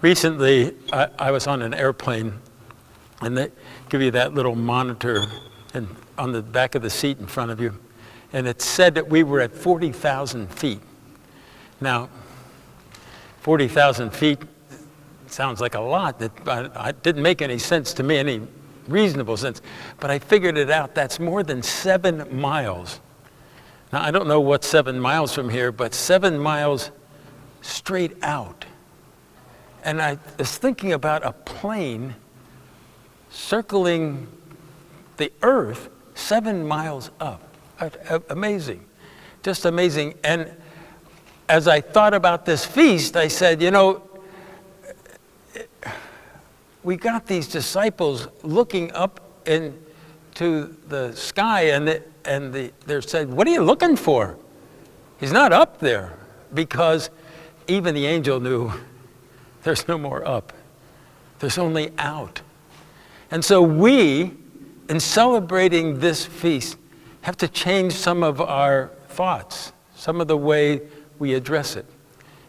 Recently, I was on an airplane, and they give you that little monitor and on the back of the seat in front of you, and it said that we were at 40,000 feet. Now, 40,000 feet sounds like a lot. It didn't make any sense to me, any reasonable sense, but I figured it out. That's more than 7 miles. Now, I don't know what's 7 miles from here, but 7 miles straight out. And I was thinking about a plane circling the earth 7 miles up. Amazing, just amazing. And as I thought about this feast, I said, you know, we got these disciples looking up into the sky, and they said, what are you looking for? He's not up there, because even the angel knew there's no more up. There's only out. And so we, in celebrating this feast, have to change some of our thoughts, some of the way we address it.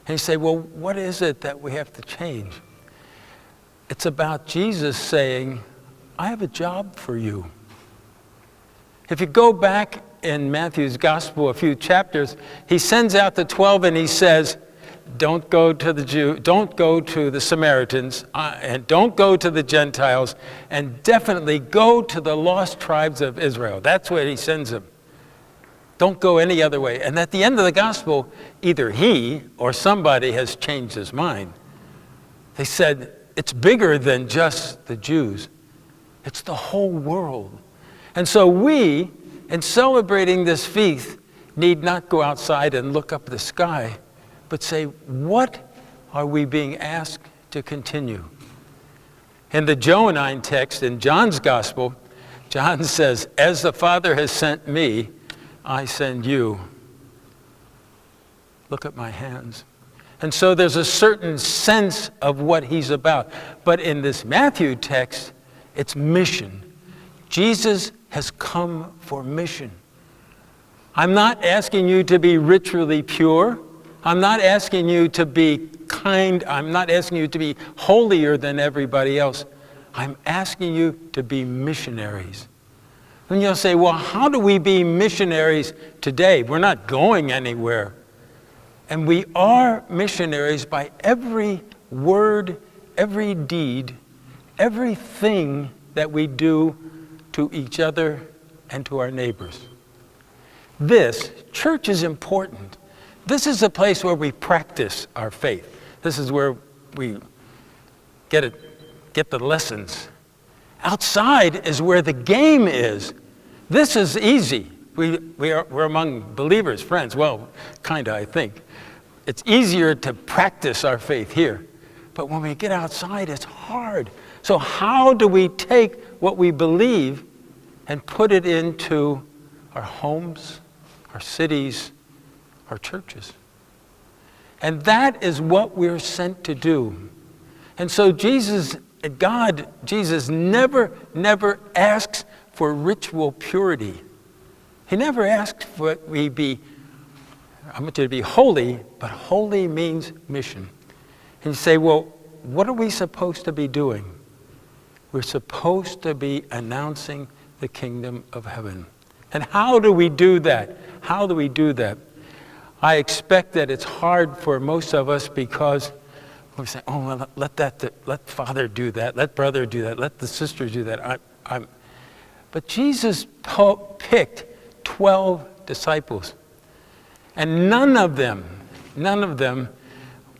And you say, well, what is it that we have to change? It's about Jesus saying, I have a job for you. If you go back in Matthew's gospel a few chapters, he sends out the 12 and he says, don't go to the Samaritans, and don't go to the Gentiles, and definitely go to the lost tribes of Israel. That's where he sends them. Don't go any other way. And at the end of the gospel, either he or somebody has changed his mind. They said, it's bigger than just the Jews. It's the whole world. And so we, in celebrating this feast, need not go outside and look up the sky, but say, what are we being asked to continue? In the Johannine text in John's gospel, John says, as the Father has sent me, I send you. Look at my hands. And so there's a certain sense of what he's about. But in this Matthew text, it's mission. Jesus has come for mission. I'm not asking you to be ritually pure. I'm not asking you to be kind. I'm not asking you to be holier than everybody else. I'm asking you to be missionaries. And you'll say, well, how do we be missionaries today? We're not going anywhere. And we are missionaries by every word, every deed, everything that we do to each other and to our neighbors. This church is important. This is a place where we practice our faith. This is where we get the lessons. Outside is where the game is. This is easy. We're among believers, friends. Well, kinda, I think. It's easier to practice our faith here. But when we get outside, it's hard. So how do we take what we believe and put it into our homes, our cities, our churches? And that is what we're sent to do. And so Jesus never asks for ritual purity. He never asks for we be, I want you to be holy, but holy means mission. And you say, well, what are we supposed to be doing? We're supposed to be announcing the kingdom of heaven. And how do we do that? How do we do that? I expect that it's hard for most of us because we say, oh, well, let father do that, let brother do that, let the sister do that. But Jesus picked 12 disciples, and none of them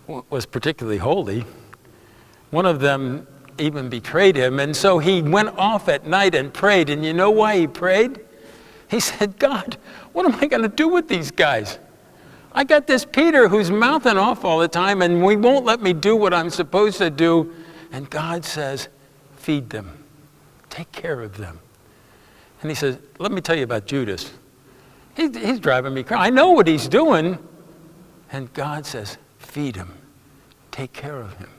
was particularly holy. One of them even betrayed him, and so he went off at night and prayed. And you know why he prayed? He said, God, what am I going to do with these guys? I got this Peter who's mouthing off all the time, and he won't let me do what I'm supposed to do. And God says, feed them. Take care of them. And he says, let me tell you about Judas. He's driving me crazy. I know what he's doing. And God says, feed him. Take care of him.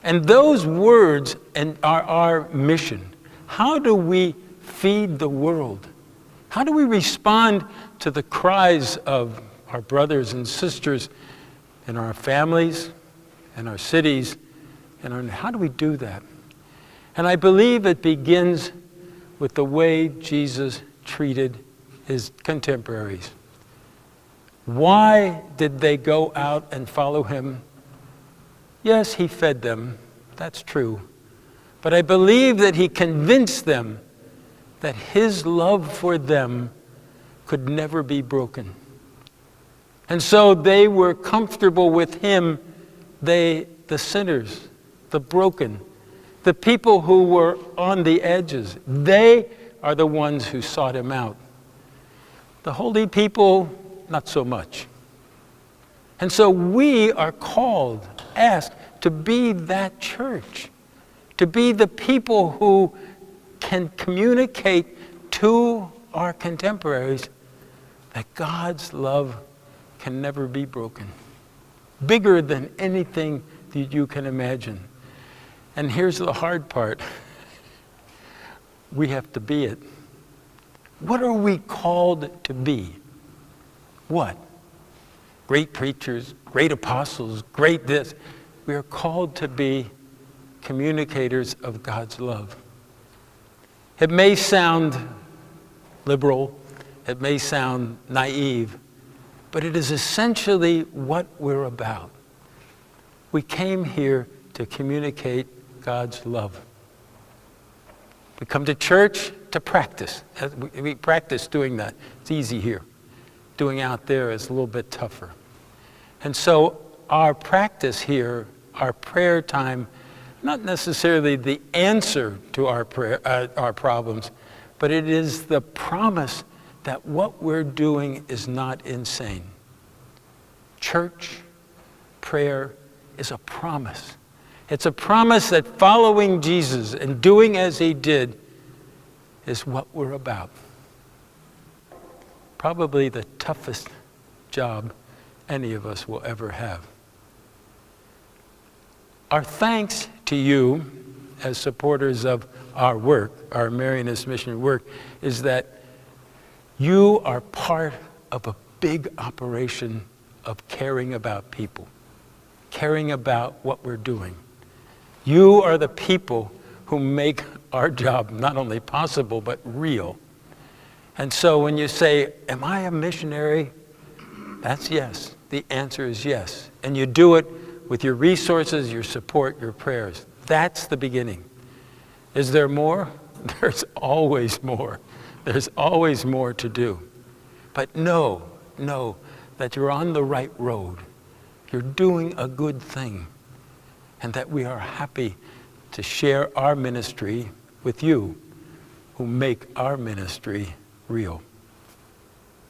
And those words are our mission. How do we feed the world? How do we respond to the cries of our brothers and sisters in our families, and our cities, and how do we do that? And I believe it begins with the way Jesus treated his contemporaries. Why did they go out and follow him? Yes, he fed them. That's true. But I believe that he convinced them that his love for them could never be broken. And so they were comfortable with him, the sinners, the broken, the people who were on the edges. They are the ones who sought him out. The holy people, not so much. And so we are called, asked to be that church, to be the people who can communicate to our contemporaries that God's love can never be broken. Bigger than anything that you can imagine. And here's the hard part. We have to be it. What are we called to be? What? Great preachers, great apostles, great this. We are called to be communicators of God's love. It may sound liberal, it may sound naive, but it is essentially what we're about. We came here to communicate God's love. We come to church to practice. We practice doing that. It's easy here. Doing out there is a little bit tougher. And so our practice here, our prayer time, not necessarily the answer to our problems, but it is the promise that what we're doing is not insane. Church prayer is a promise. It's a promise that following Jesus and doing as he did is what we're about. Probably the toughest job any of us will ever have. Our thanks to you as supporters of our work, our Marianist missionary work, is that you are part of a big operation of caring about people, caring about what we're doing. You are the people who make our job not only possible, but real. And so when you say, am I a missionary? That's yes. The answer is yes. And you do it with your resources, your support, your prayers. That's the beginning. Is there more? There's always more. There's always more to do. But know that you're on the right road. You're doing a good thing. And that we are happy to share our ministry with you who make our ministry real.